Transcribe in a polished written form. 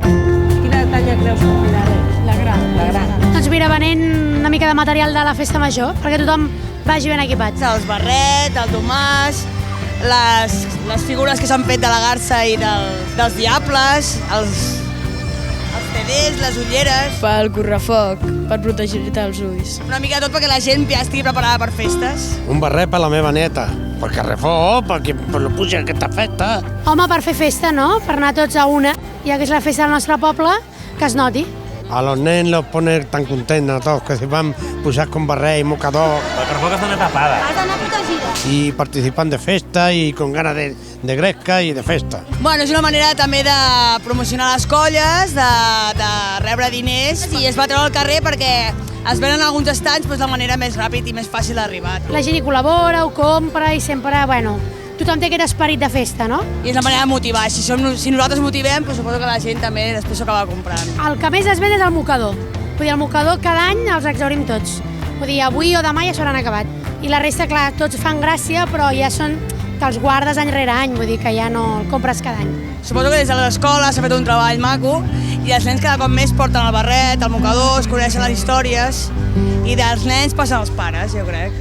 Quina talla creus que cuidaré? La gran. La gran. Doncs mira, venent una mica de material de la festa major, perquè tothom vagi ben equipat. Els barrets, el Tomàs, les figures que s'han fet de la garça i dels diables, els CDs, les ulleres... Pel correfoc, per protegir-te els ulls. Una mica de tot perquè la gent ja estigui preparada per festes. Un barret per la meva neta, pel carrefó, perquè lo puja aquesta festa. Home, per fer festa, no? Per anar tots a una, ja que és la festa del nostre poble, que es noti. A los nens los pone tan contentos a todos, que se van pujar con barret y mocador. El carrefó que està una tapada. Has d'anar protegida. Y participan de festa y con ganas de gresca y de festa. Bueno, és una manera també de promocionar les colles, de rebre diners i es va treure al carrer perquè es venen alguns estanys doncs, de manera més ràpida i més fàcil d'arribar. La gent hi col·labora, ho compra i sempre, bueno, tothom té aquest esperit de festa, no? I és la manera de motivar. Si nosaltres motivem, doncs suposo que la gent també després s'ho acaba comprant. El que més es ven és el mocador. Vull dir, el mocador cada any els exhaurim tots. Vull dir, avui o demà ja s'hauran acabat. I la resta, clar, tots fan gràcia, però ja són que els guardes any rere any, vull dir que ja no el compres cada any. Suposo que des de l'escola s'ha fet un treball maco i els nens cada cop més porten el barret, el mocador, es coneixen les històries i dels nens passen als pares, jo crec.